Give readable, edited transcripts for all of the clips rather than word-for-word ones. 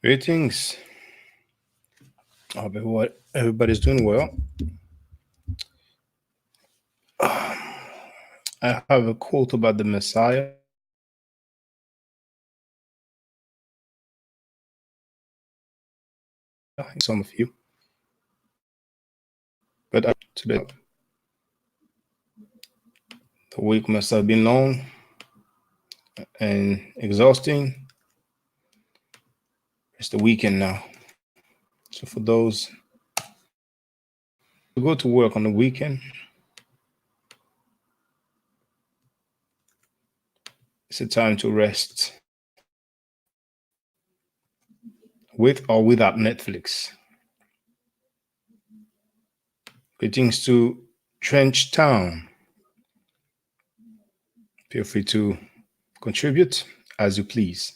Greetings. I hope everybody's doing well. I have a quote about the Messiah. Some of you, but today the week must have been long and exhausting. It's the weekend now, so for those who go to work on the weekend, it's a time to rest with or without Netflix. Greetings to Trench Town. Feel free to contribute as you please.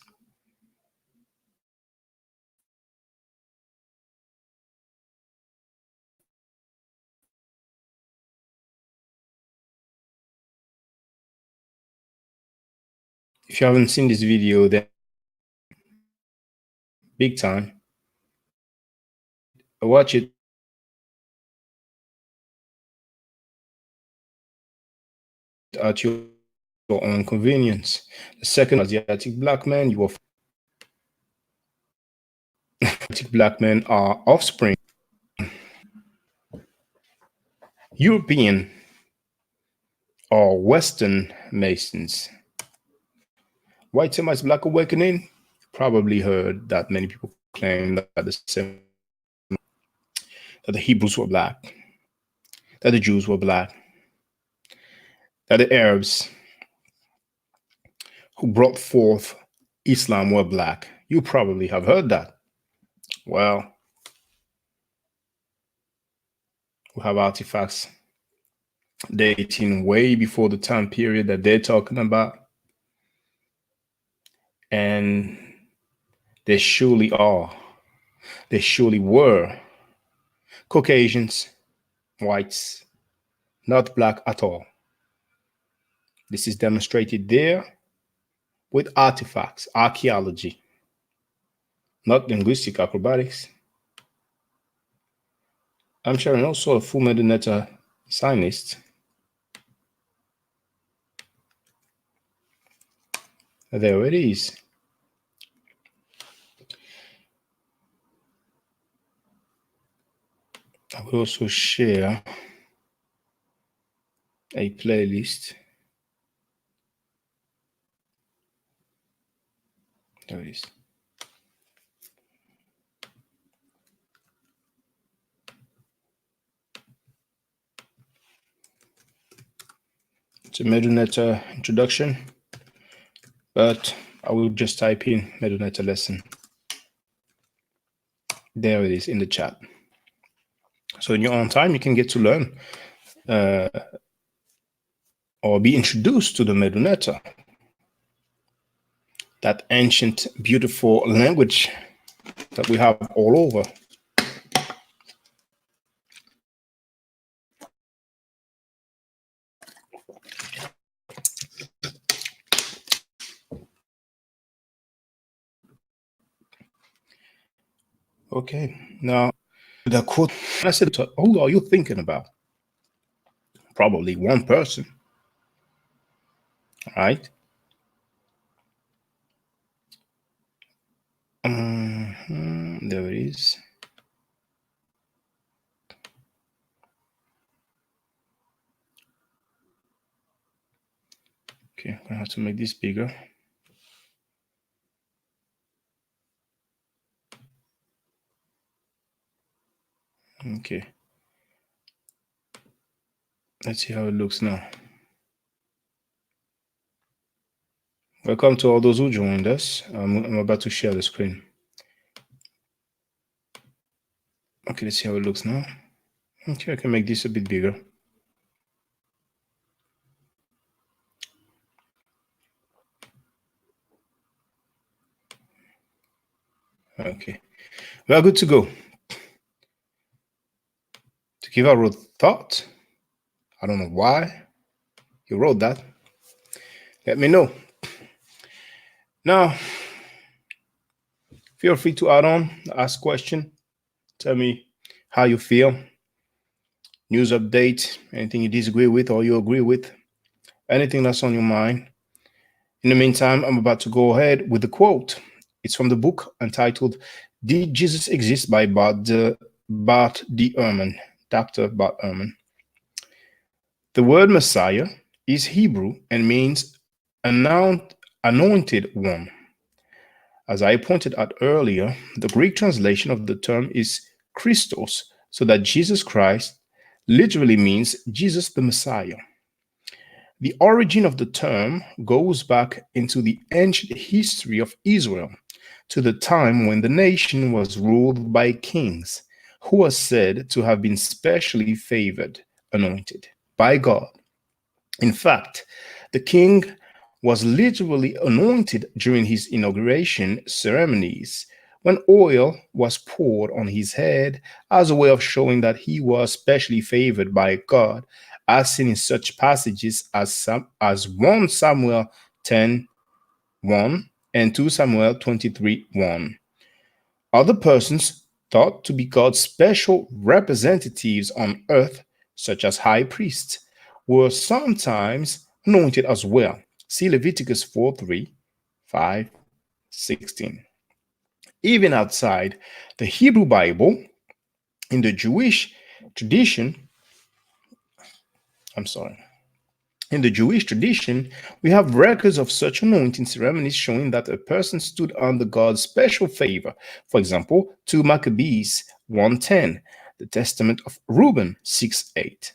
If you haven't seen this video, then big time. Watch it at your own convenience. The second Asiatic black man, you are Asiatic black men are offspring European or Western Masons. White Semites Black Awakening, probably heard that many people claim that the Hebrews were black, that the Jews were black, that the Arabs who brought forth Islam were black. You probably have heard that. Well, we have artifacts dating way before the time period that they're talking about. And they surely are. They surely were Caucasians, whites, not black at all. This is demonstrated there with artifacts, archaeology, not linguistic acrobatics. I'm sharing also a full Medunetta Zionist. There it is. I will also share a playlist. There it is. It's a Medunetta introduction, but I will just type in Medunetta lesson. There it is in the chat. So in your own time, you can get to learn or be introduced to the Medunetta, that ancient, beautiful language that we have all over. Okay, now the quote, I said, who are you thinking about? Probably one person, right? There it is. Okay, I'm gonna have to make this bigger. Okay. Let's see how it looks now. Welcome to all those who joined us. I'm about to share the screen. Okay, let's see how it looks now. Okay, I can make this a bit bigger. Okay, we are good to go. To give our thought, I don't know why you wrote that. Let me know. Now, feel free to add on, ask question, tell me how you feel, news update, anything you disagree with or you agree with, anything that's on your mind. In the meantime, I'm about to go ahead with the quote. It's from the book entitled Did Jesus Exist by Bart D. Ehrman, Dr. Bart Ehrman. The word Messiah is Hebrew and means anointed one. As I pointed out earlier, the Greek translation of the term is Christos, so that Jesus Christ literally means Jesus the Messiah. The origin of the term goes back into the ancient history of Israel, to the time when the nation was ruled by kings who are said to have been specially favored, anointed by God. In fact, the king was literally anointed during his inauguration ceremonies when oil was poured on his head as a way of showing that he was specially favored by God, as seen in such passages as 1 Samuel 10:1 and 2 Samuel 23:1. Other persons thought to be God's special representatives on earth, such as high priests, were sometimes anointed as well. See Leviticus 4:3, 5, 16. Even outside the Hebrew Bible, in the Jewish tradition, I'm sorry, in the Jewish tradition, we have records of such anointing ceremonies showing that a person stood under God's special favor. For example, 2 Maccabees 1:10, the Testament of Reuben 6:8.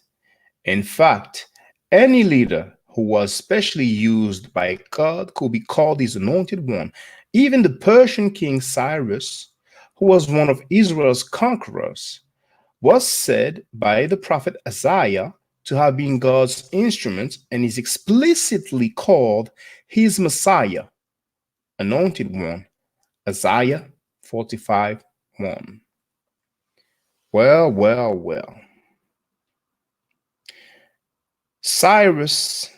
In fact, any leader who was specially used by God could be called his anointed one. Even the Persian king Cyrus, who was one of Israel's conquerors, was said by the prophet Isaiah to have been God's instrument and is explicitly called his Messiah, anointed one. Isaiah 45:1. Well, well, well. Cyrus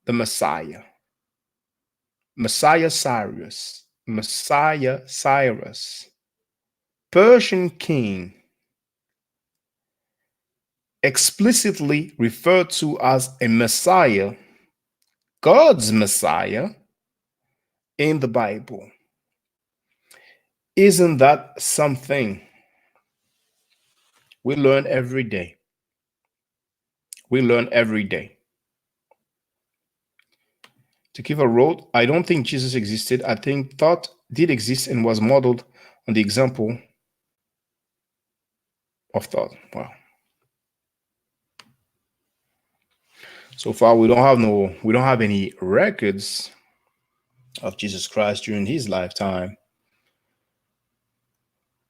the Messiah. Messiah Cyrus. Messiah Cyrus. Persian king. Explicitly referred to as a Messiah, God's Messiah, in the Bible. Isn't that something? We learn every day. We learn every day. Tekiva wrote, I don't think Jesus existed. I think thought did exist and was modeled on the example of thought. Wow. So far, we don't have any records of Jesus Christ during his lifetime.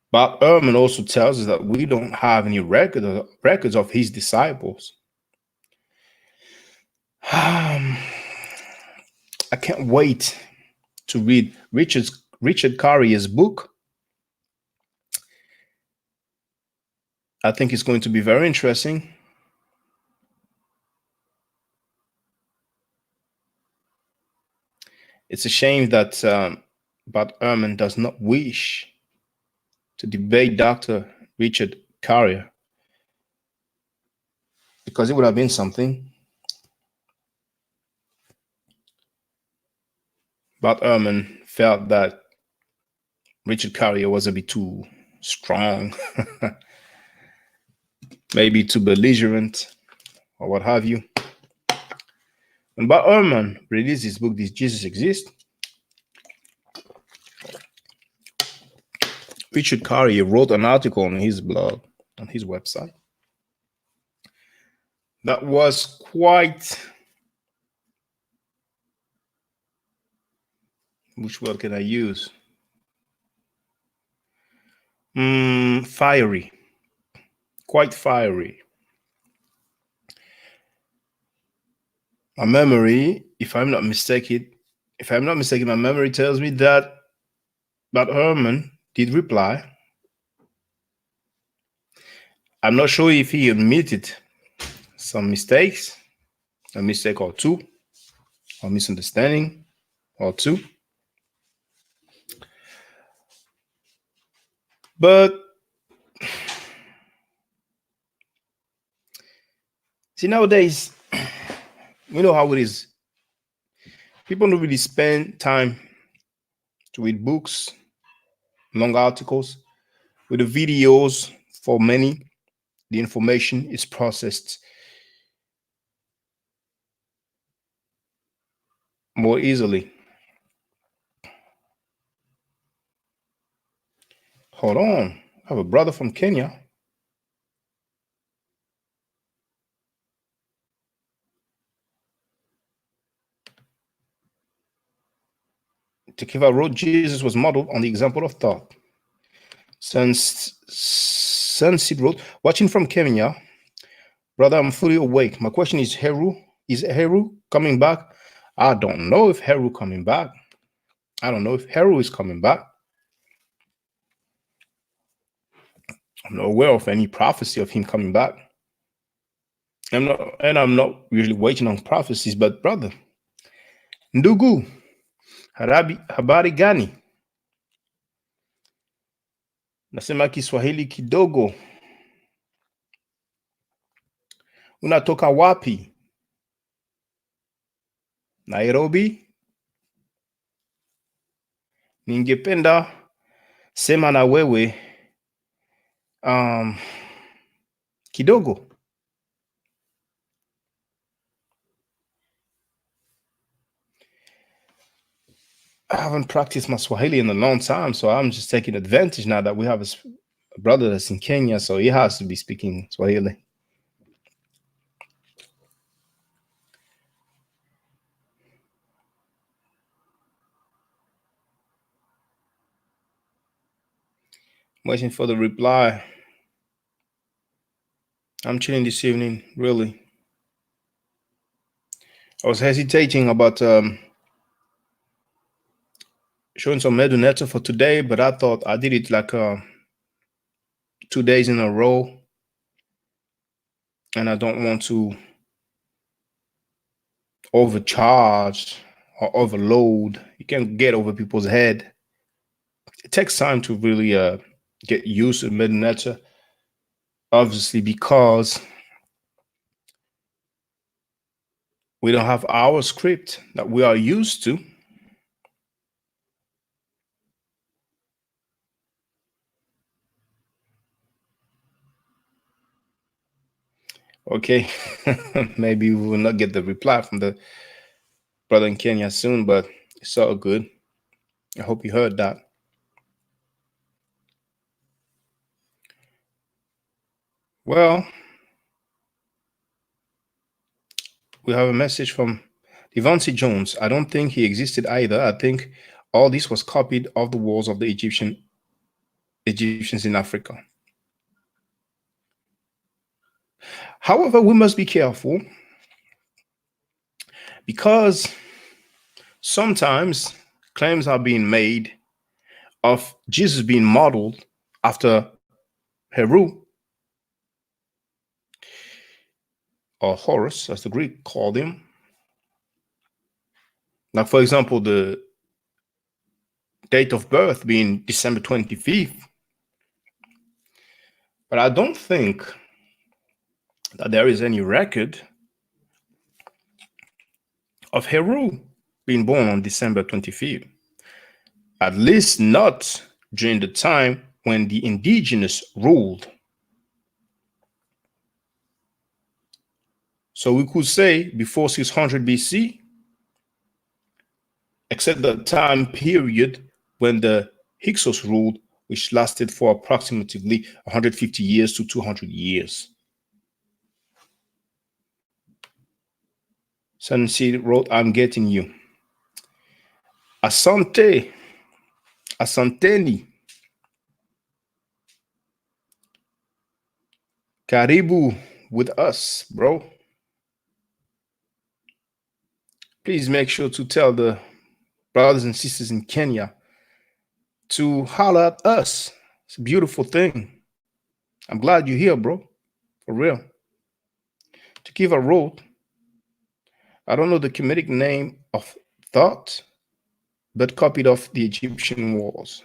But Ehrman also tells us that we don't have any records of his disciples. I can't wait to read Richard Carrier's book. I think it's going to be very interesting. It's a shame that Bart Ehrman does not wish to debate Dr. Richard Carrier, because it would have been something. Bart Ehrman felt that Richard Carrier was a bit too strong, maybe too belligerent, or what have you. When Bart Ehrman released his book, Does Jesus Exist?, Richard Carrier wrote an article on his blog, on his website, That was quite, which word can I use? Fiery. Quite fiery. My memory, if I'm not mistaken, my memory tells me that Herman did reply. I'm not sure if he admitted some mistakes, a mistake or two, or misunderstanding or two. But see, nowadays, you know how it is. People don't really spend time to read books, long articles. With the videos, for many, the information is processed more easily. Hold on. I have a brother from Kenya. Tekiva wrote, Jesus was modeled on the example of thought. Sunseed wrote, watching from Kenya, brother, I'm fully awake. My question is Heru coming back? I don't know if Heru coming back. I don't know if Heru is coming back. I'm not aware of any prophecy of him coming back. I'm not usually waiting on prophecies, but brother, ndugu, habari gani? Nasema Kiswahili kidogo. Unatoka wapi? Nairobi? Ningependa sema na wewe kidogo. I haven't practiced my Swahili in a long time, so I'm just taking advantage now that we have a brother that's in Kenya, so he has to be speaking Swahili. I'm waiting for the reply. I'm chilling this evening, really. I was hesitating about showing some Meduneta for today, but I thought I did it like 2 days in a row, and I don't want to overcharge or overload. You can get over people's head. It takes time to really get used to Meduneta, obviously, because we don't have our script that we are used to. Okay, maybe we will not get the reply from the brother in Kenya soon, but it's all good. I hope you heard that. Well, we have a message from Devontae Jones. I don't think he existed either. I think all this was copied off the walls of the Egyptians in Africa. However, we must be careful because sometimes claims are being made of Jesus being modeled after Heru or Horus, as the Greek called him. Like, for example, the date of birth being December 25th. But I don't think that there is any record of Heru being born on December 25th. At least not during the time when the indigenous ruled. So we could say before 600 BC, except the time period when the Hyksos ruled, which lasted for approximately 150 years to 200 years. Sunseed wrote, I'm getting you. Asante. Asanteni. Karibu with us, bro. Please make sure to tell the brothers and sisters in Kenya to holler at us. It's a beautiful thing. I'm glad you're here, bro. For real. To give a road, I don't know the Kemetic name of thought, but copied off the Egyptian walls.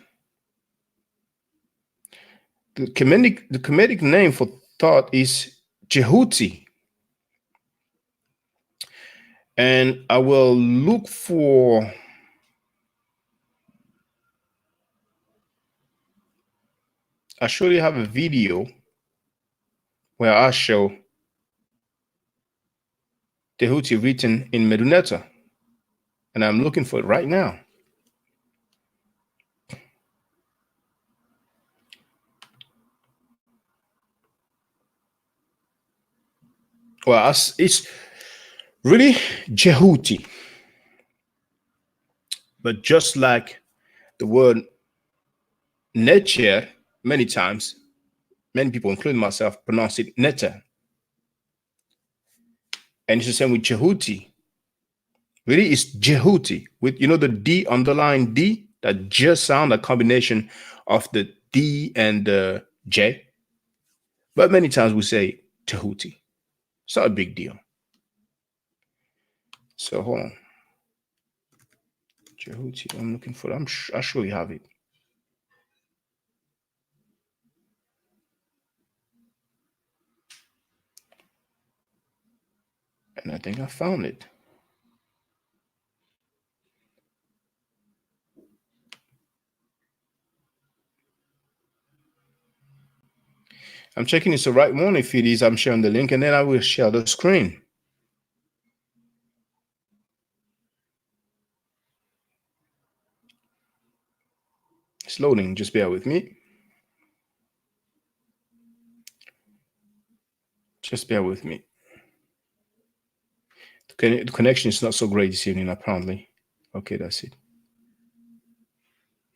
The Kemetic name for thought is Jehuti. And I will look for I surely have a video where I show Tehuti written in Meduneta, and I'm looking for it right now. Well, it's really Jehuti, but just like the word Necher, many times, many people, including myself, pronounce it Neta. And it's the same with Jehuti. Really, it's Jehuti with the D underlying D, that just sound a combination of the D and the J. But many times we say Jehuti. It's not a big deal. So hold on. Jehuti, I'm looking for it. I'll show you have it. And I think I found it. I'm checking it's the right one. If it is, I'm sharing the link, and then I will share the screen. It's loading. Just bear with me. Just bear with me. The connection is not so great this evening, apparently. Okay, that's it.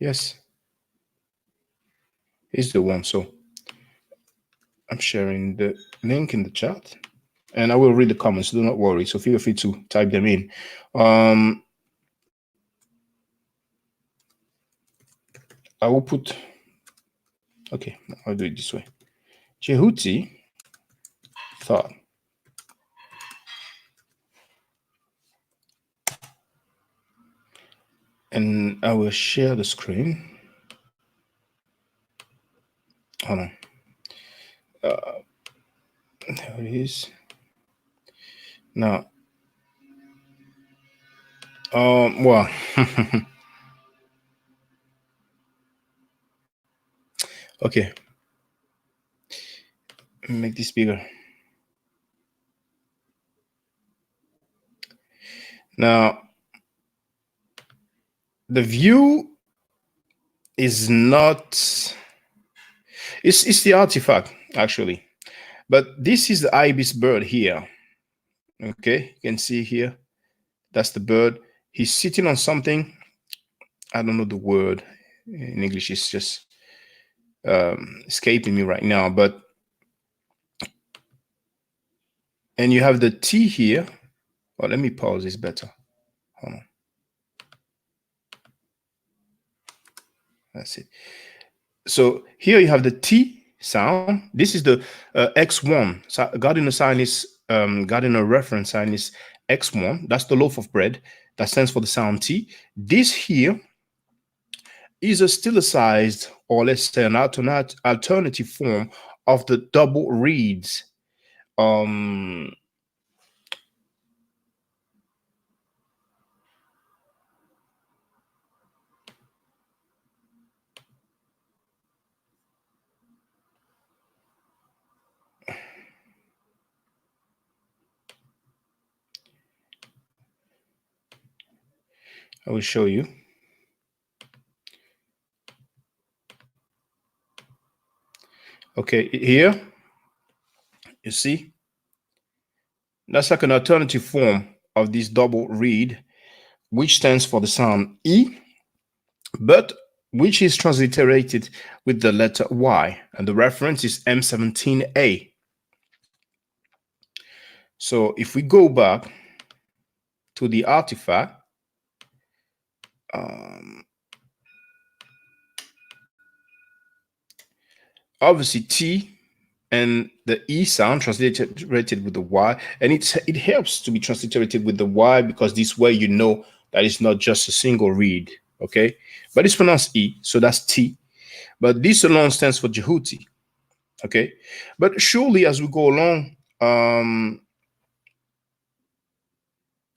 Yes. It's the one. So I'm sharing the link in the chat, and I will read the comments. Do not worry. So feel free to type them in. I will put. Okay, I'll do it this way. Jehuti thought. And I will share the screen. Hold on. There it is. Now, well, okay. Make this bigger. Now, the view is not. It's the artifact actually, but this is the ibis bird here. Okay, you can see here. That's the bird. He's sitting on something. I don't know the word in English. It's just escaping me right now. But and you have the T here. Well, let me pause this better. Hold on. That's it. So here you have the T sound. This is the X1. So Gardiner sign is Gardiner reference sign is X1. That's the loaf of bread that stands for the sound T. This here is a stilized, or let's say an alternative form of the double reeds. I will show you. Okay, here you see that's like an alternative form of this double reed, which stands for the sound E, but which is transliterated with the letter Y, and the reference is M17A. So if we go back to the artifact, obviously T and the E sound transliterated with the Y, and it helps to be transliterated with the Y because this way you know that it's not just a single reed, okay? But it's pronounced E, so that's T. But this alone stands for Jehuti, okay? But surely as we go along,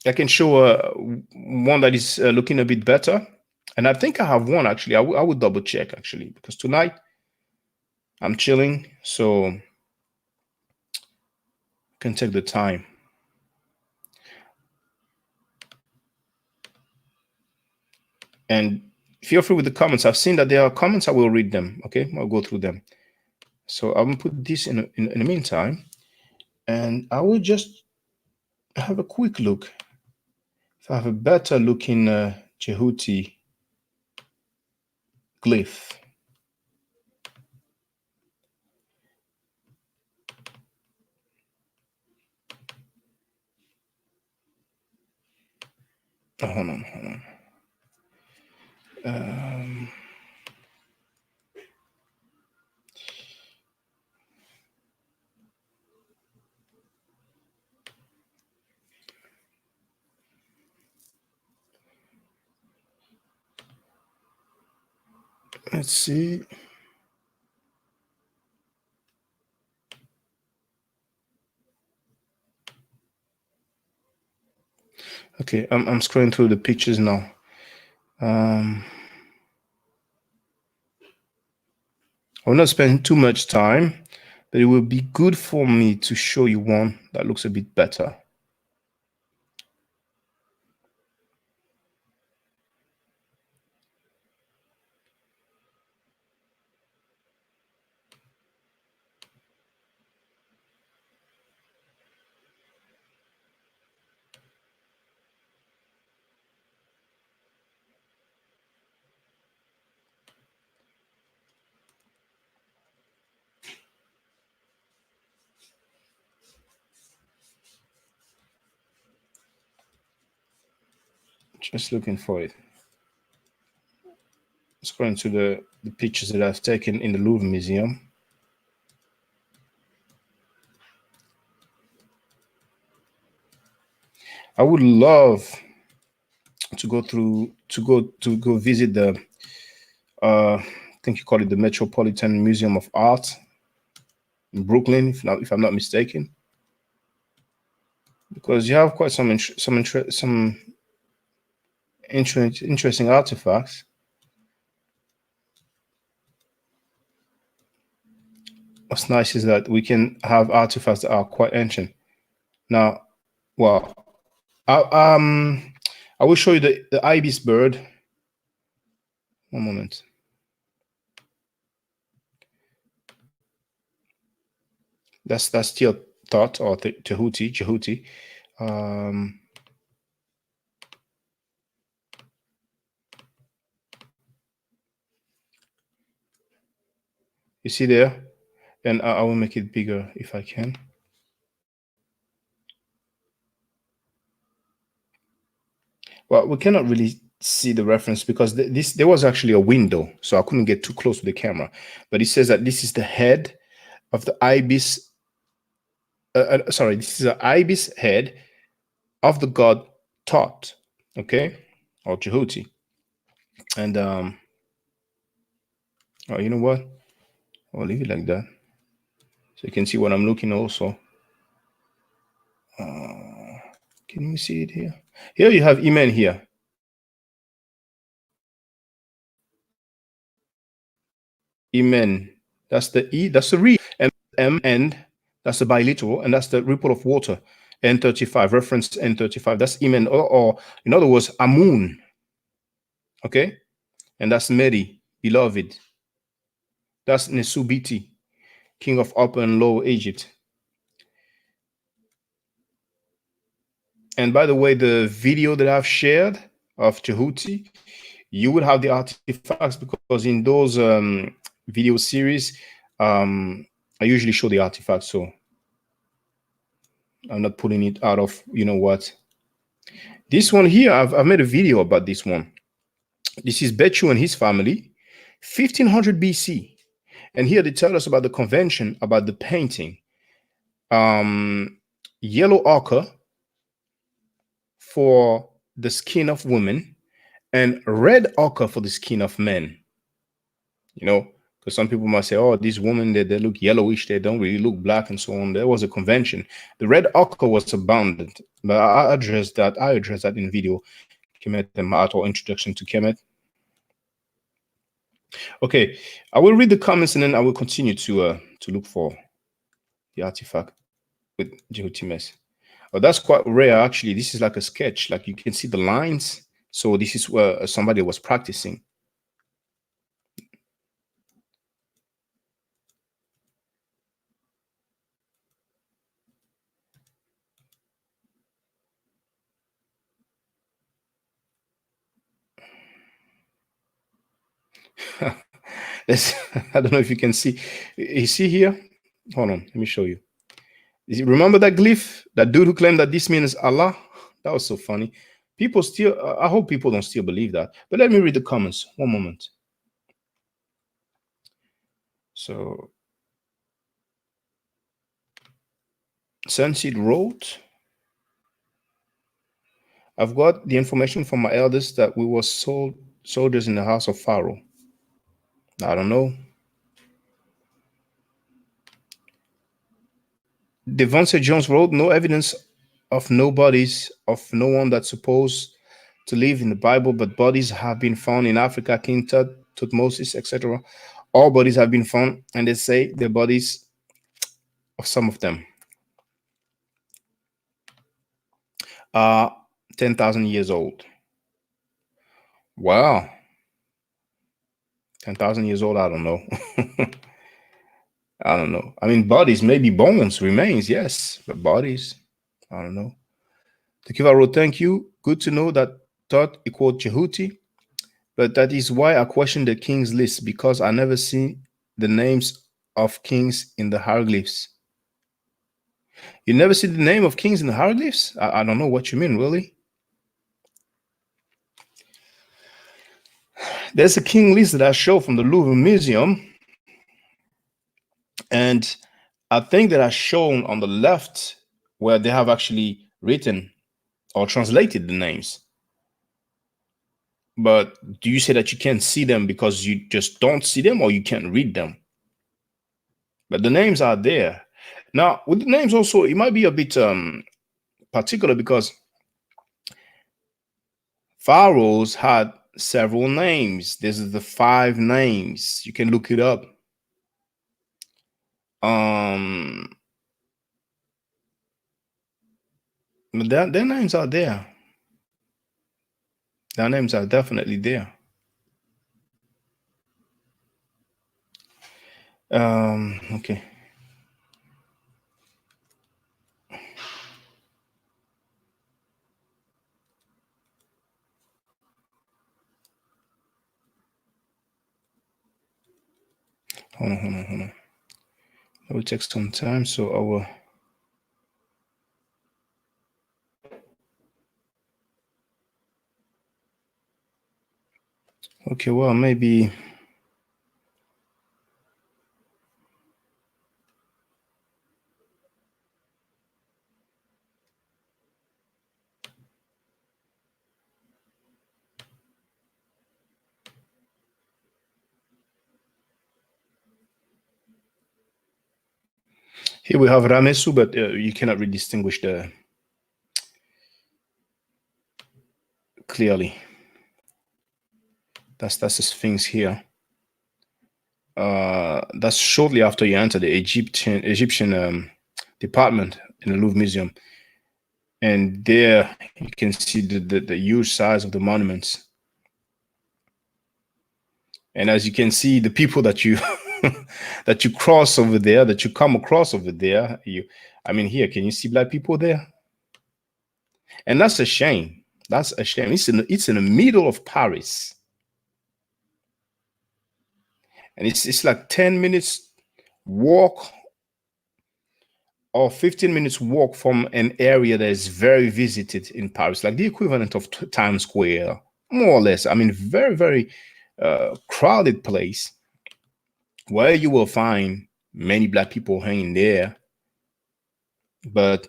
I can show one that is looking a bit better. And I think I have one actually. I would double check actually, because tonight I'm chilling, so I can take the time. And feel free with the comments. I've seen that there are comments. I will read them. Okay, I'll go through them. So I'm gonna put this in the meantime, and I will just have a quick look. If I have a better looking Jehuti glyph. Oh, hold on. Let's see. Okay, I'm scrolling through the pictures now. I will not spend too much time, but it will be good for me to show you one that looks a bit better. Just looking for it. Scrolling to the pictures that I've taken in the Louvre Museum. I would love to go visit the I think you call it the Metropolitan Museum of Art in Brooklyn, if I'm not mistaken, because you have quite some interesting artifacts. What's nice is that we can have artifacts that are quite ancient. Now, well, I will show you the ibis bird. One moment. That's still Thought or Jehuti. You see there, and I will make it bigger if I can. Well, we cannot really see the reference because there was actually a window, so I couldn't get too close to the camera. But it says that this is the head of the ibis. Sorry, this is an ibis head of the god Thoth, okay, or Jehuti. And oh, you know what? I'll leave it like that, so you can see what I'm looking also. Can you see it here? Here you have Imen here. Imen. That's the E, that's the re, and M end, that's the biliteral, and that's the ripple of water. N35, reference N35. That's Imen, or in other words, Amun. Okay? And that's Meri, beloved. That's Nesubiti, king of Upper and Lower Egypt. And by the way, the video that I've shared of Jehuti, you would have the artifacts, because in those video series, I usually show the artifacts, so I'm not putting it out of, you know what. This one here, I've made a video about this one. This is Bechu and his family, 1500 BC. And here they tell us about the convention, about the painting. Yellow ochre for the skin of women and red ochre for the skin of men. You know, because some people might say, oh, these women, they look yellowish, they don't really look black and so on. There was a convention. The red ochre was abundant, but I addressed that in video, Kemet and Maat, or introduction to Kemet. Okay, I will read the comments and then I will continue to look for the artifact with Jehotimes. Oh, that's quite rare, actually. This is like a sketch, like you can see the lines. So this is where somebody was practicing. I don't know if you can see. You see here? Hold on, let me show you. Remember that glyph? That dude who claimed that this means Allah? That was so funny. People still, I hope people don't still believe that. But let me read the comments. One moment. So, Sunseed wrote, I've got the information from my elders that we were soldiers in the house of Pharaoh. I don't know. Devontae Jones wrote, no evidence of no bodies of no one that's supposed to live in the Bible, but bodies have been found in Africa, King Tut, Tutmosis, etc. All bodies have been found, and they say the bodies of some of them are 10,000 years old. Wow. 10,000 years old, I don't know. I don't know. I mean, bodies, maybe bones, remains, yes, but bodies, I don't know. Tekiva wrote, thank you. Good to know that Tut equaled Jehuti, but that is why I question the king's list, because I never see the names of kings in the hieroglyphs. You never see the name of kings in the hieroglyphs? I don't know what you mean, really. There's a king list that I show from the Louvre Museum, and I think that I shown on the left where they have actually written or translated the names. But do you say that you can't see them because you just don't see them, or you can't read them? But the names are there. Now, with the names also, it might be a bit particular, because pharaohs had several names. This is the 5 names. You can look it up. But their names are there. Their names are definitely there. Okay. Hold on. It will take some time, so I will. Okay, well, maybe. Here we have Ramesu, but you cannot really distinguish the clearly. That's the Sphinx here. That's shortly after you enter the Egyptian department in the Louvre Museum, and there you can see the huge size of the monuments. And as you can see, the people that you that you cross over there, that you come across over there, I mean, here, can you see black people there? And that's a shame. That's a shame. It's in the middle of Paris, and it's like 10 minutes walk or 15 minutes walk from an area that is very visited in Paris, like the equivalent of Times Square, more or less. I mean, very, very crowded place where you will find many black people hanging there. But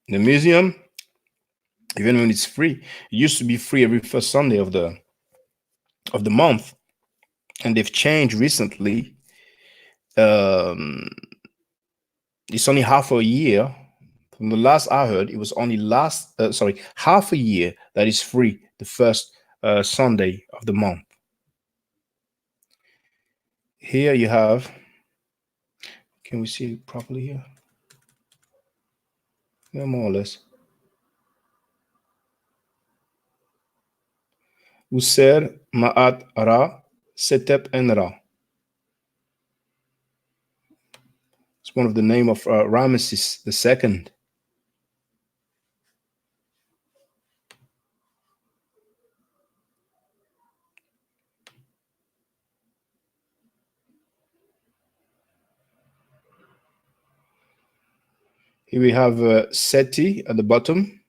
the museum, even when it's free, it used to be free every first Sunday of the month, and they've changed recently. Um, it's only half a year. From the last I heard, it was only half a year that is free the first Sunday of the month. Here you have, can we see it properly here? Yeah, more or less. User Ma'at Ra Setep En Ra. It's one of the name of Ramesses the second. Here we have Seti at the bottom.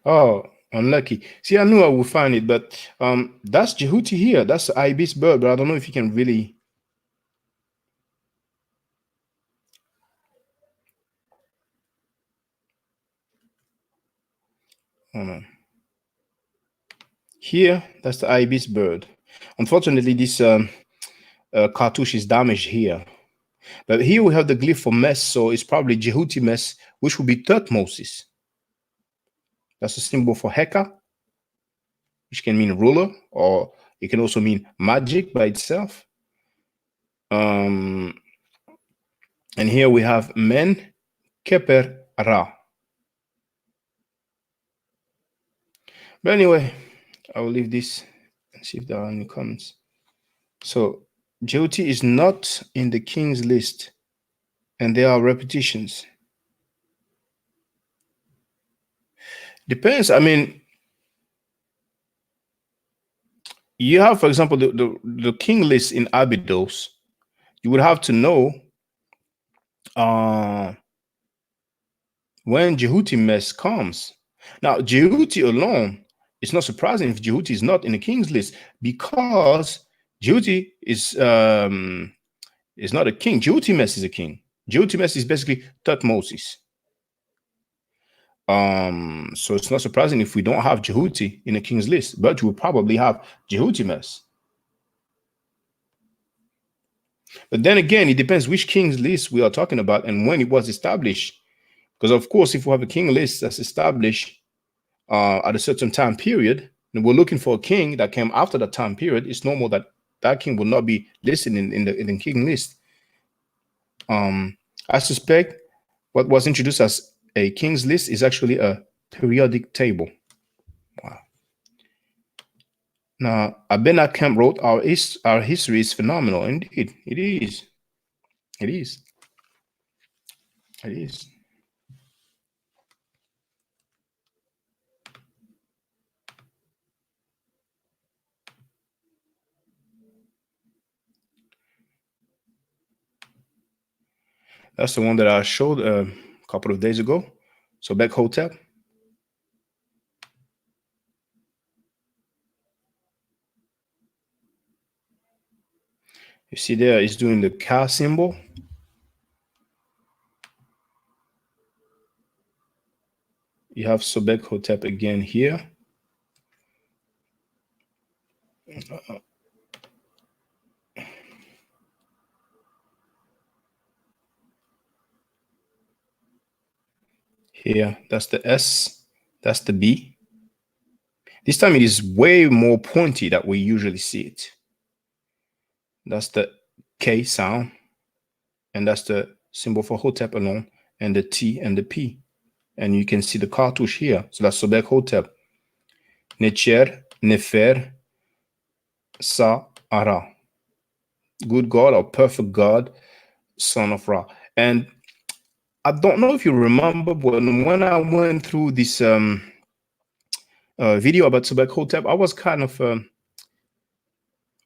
Oh, unlucky. See, I knew I would find it, but that's Jehuti here. That's the ibis bird, but I don't know if you can really. Hold on. Here, that's the ibis bird. Unfortunately, this cartouche is damaged here. But here we have the glyph for Mes, so it's probably Jehuti Mes, which would be Thutmose. That's a symbol for Heka, which can mean ruler, or it can also mean magic by itself. And here we have Men Keper Ra. But anyway, I will leave this and see if there are any comments. So Jehuti is not in the king's list, and there are repetitions. Depends. I mean, you have, for example, the king list in Abydos. You would have to know uh, when Jehuti mess comes. Now, Jehuti alone, it's not surprising if Jehuti is not in the king's list because Jehuti is not a king. Jehuti mess is a king. Jehuti mess is basically Thutmose. So it's not surprising if we don't have Jehuti in the king's list, but you will probably have Jehuti mess. But then again, it depends which king's list we are talking about and when it was established. Because of course, if we have a king list that's established at a certain time period, and we're looking for a king that came after that time period, it's normal that that king will not be listed in the king list. I suspect what was introduced as a king's list is actually a periodic table. Wow. Now, Abena Kemp wrote, our history is phenomenal. Indeed, it is. It is. It is. That's the one that I showed a couple of days ago. Sobek Hotep. You see there, it's doing the Ka symbol. You have Sobek Hotep again here. Here, that's the S. That's the B. This time it is way more pointy than we usually see it. That's the K sound. And that's the symbol for Hotep alone. And the T and the P. And you can see the cartouche here. So that's Sobek Hotep. Necher, Nefer, Sa, Ara. Good God or perfect God, son of Ra. And I don't know if you remember, but when I went through this video about Sobek Hotep, I was kind of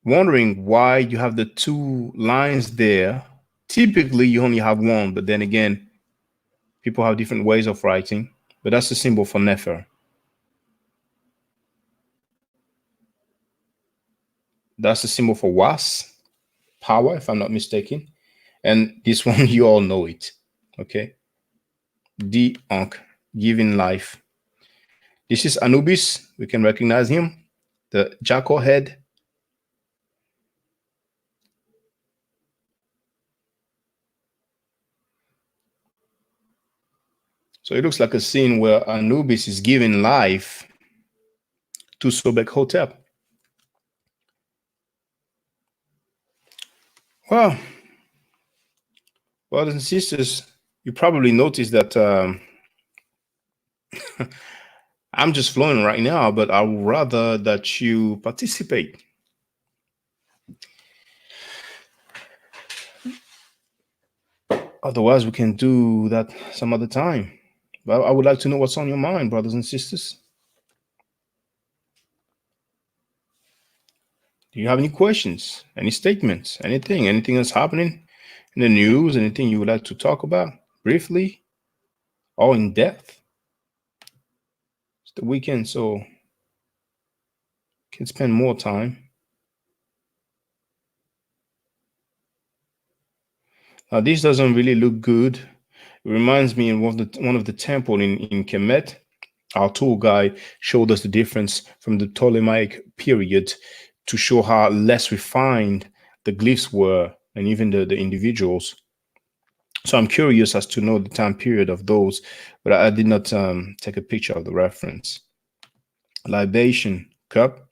wondering why you have the two lines there. Typically, you only have one, but then again, people have different ways of writing. But that's the symbol for Nefer. That's the symbol for Was, power, if I'm not mistaken. And this one, you all know it. Okay. D Ankh, giving life. This is Anubis. We can recognize him. The jackal head. So it looks like a scene where Anubis is giving life to Sobek Hotep. Well, brothers and sisters, you probably noticed that I'm just flowing right now, but I would rather that you participate. Otherwise, we can do that some other time. But I would like to know what's on your mind, brothers and sisters. Do you have any questions, any statements, anything that's happening in the news, anything you would like to talk about briefly or in depth? It's the weekend, so can spend more time. Now, this doesn't really look good. It reminds me of one of the temple in Kemet. Our tour guide showed us the difference from the Ptolemaic period to show how less refined the glyphs were and even the individuals. So I'm curious as to know the time period of those, but I did not take a picture of the reference. Libation, cup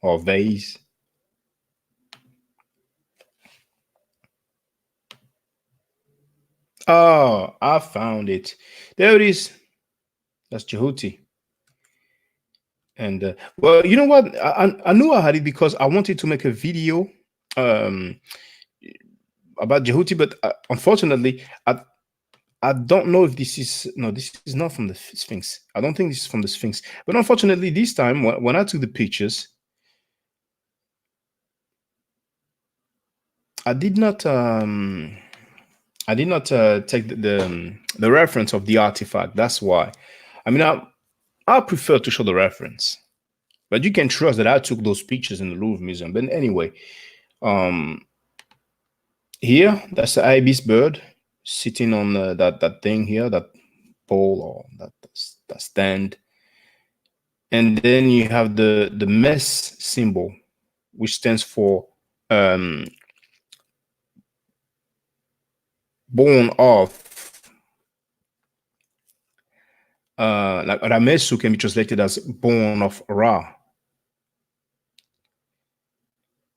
or vase. Oh, I found it. There it is. That's Jehuti. And well, you know what? I knew I had it because I wanted to make a video um, about Jehuti, but unfortunately, I don't know if this is no, this is not from the Sphinx. I don't think this is from the Sphinx. But unfortunately, this time when I took the pictures, I did not take the reference of the artifact. That's why. I mean, I prefer to show the reference, but you can trust that I took those pictures in the Louvre Museum. But anyway, here that's the ibis bird sitting on that thing here, that pole or that stand, and then you have the mess symbol, which stands for born of. Like Ramesu can be translated as born of Ra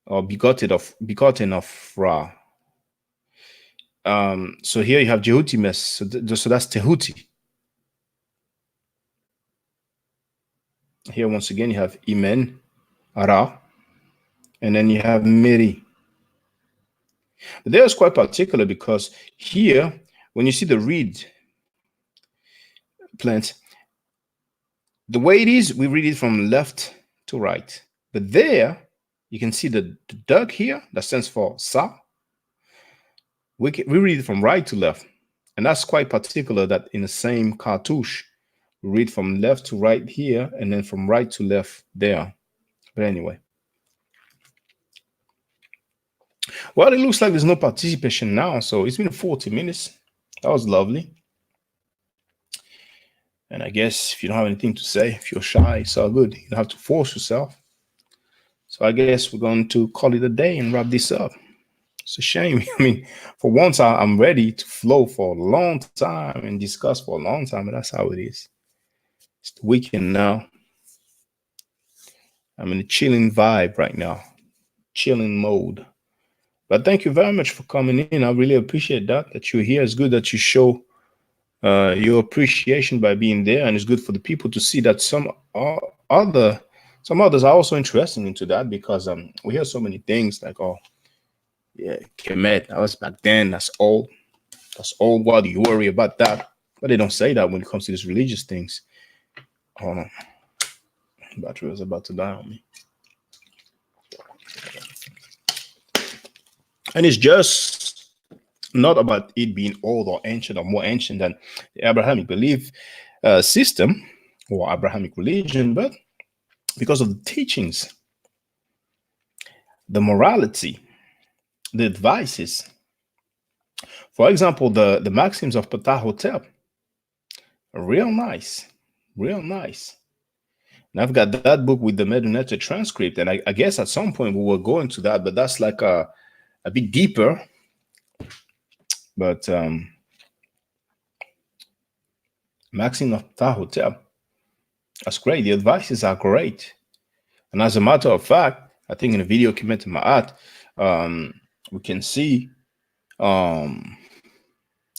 or begotten of Ra. So here you have Jehuti Mes, so that's Tehuti. Here once again you have Imen, Ra, and then you have Meri. But there is quite particular because here, when you see the reed plant, the way it is, we read it from left to right. But there, you can see the duck here that stands for Sa. We read it from right to left. And that's quite particular that in the same cartouche, we read from left to right here and then from right to left there. But anyway. Well, it looks like there's no participation now. So it's been 40 minutes. That was lovely. And I guess if you don't have anything to say, if you're shy, it's all good. You don't have to force yourself. So I guess we're going to call it a day and wrap this up. It's a shame. I mean, for once, I'm ready to flow for a long time and discuss for a long time, but that's how it is. It's the weekend now. I'm in a chilling vibe right now, chilling mode. But thank you very much for coming in. I really appreciate that you're here. It's good that you show your appreciation by being there, and it's good for the people to see that other some others are also interested into that because we hear so many things like, oh yeah, Kemet, that was back then, that's old. That's old. Why do you worry about that? But they don't say that when it comes to these religious things. Hold on. Battery was about to die on me. And it's just not about it being old or ancient or more ancient than the Abrahamic belief system or Abrahamic religion, but because of the teachings, the morality, the advices. For example, the maxims of Ptahhotep are real nice, real nice. And I've got that book with the Medunetta transcript, and I guess at some point we will go into that, but that's like a bit deeper. But Maxim of Ptahhotep, that's great. The advices are great. And as a matter of fact, I think in the video Kemet Ma'at, we can see,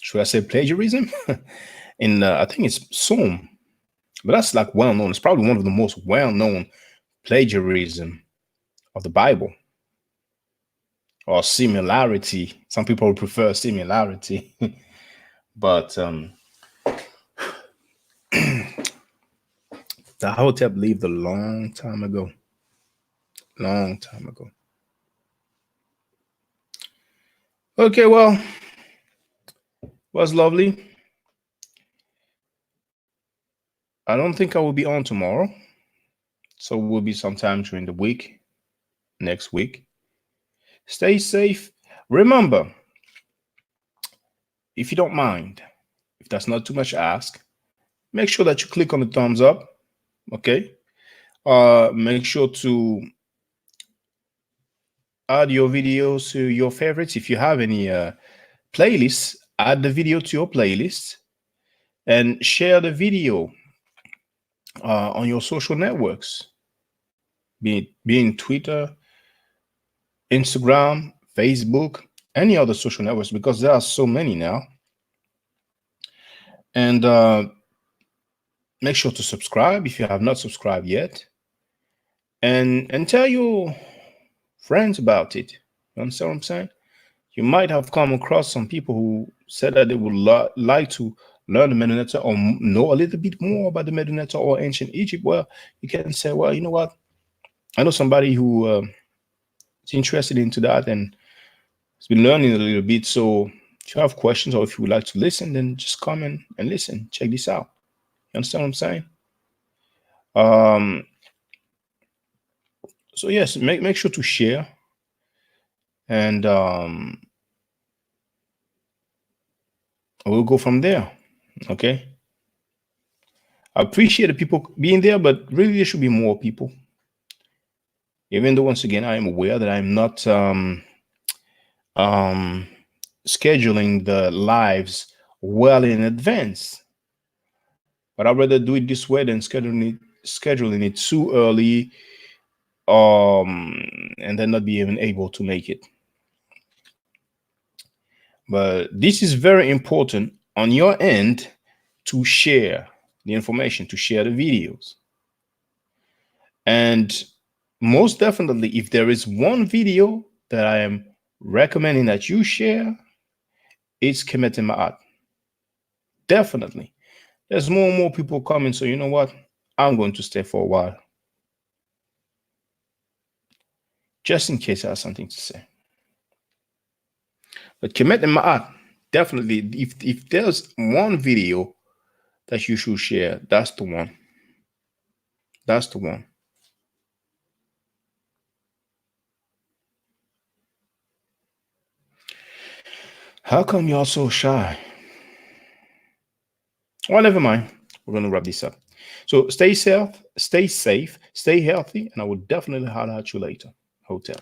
should I say plagiarism? in I think it's Psalm, but that's like well known. It's probably one of the most well known plagiarism of the Bible, or similarity. Some people prefer similarity, but Ptahhotep lived a long time ago. Long time ago. Okay, well, was lovely. I don't think I will be on tomorrow, so it will be sometime during the week, next week. Stay safe. Remember, if you don't mind, if that's not too much ask, make sure that you click on the thumbs up. Okay. Make sure to add your videos to your favorites. If you have any playlists, add the video to your playlist and share the video on your social networks, be it Twitter, Instagram, Facebook, any other social networks, because there are so many now. And make sure to subscribe if you have not subscribed yet, and tell your friends about it. You understand what I'm saying? You might have come across some people who said that they would like to learn the Medunetta or know a little bit more about the Medunetta or ancient Egypt. Well, you can say, well, you know what? I know somebody who is interested into that and has been learning a little bit. So if you have questions or if you would like to listen, then just come in and listen. Check this out. You understand what I'm saying? So yes, make sure to share, and we'll go from there. Okay. I appreciate the people being there, but really there should be more people. Even though once again I am aware that I'm not scheduling the lives well in advance, but I'd rather do it this way than scheduling it too early, and then not be even able to make it. But this is very important on your end to share the information, to share the videos. And most definitely, if there is one video that I am recommending that you share, it's Kemet Ma'at. Definitely. There's more and more people coming, so you know what? I'm going to stay for a while. Just in case I have something to say. But Kemet Ma'at, definitely, if there's one video that you should share, that's the one. That's the one. How come y'all so shy? Well, never mind. We're going to wrap this up. So stay safe, stay healthy, and I will definitely holler at you later. Hotel.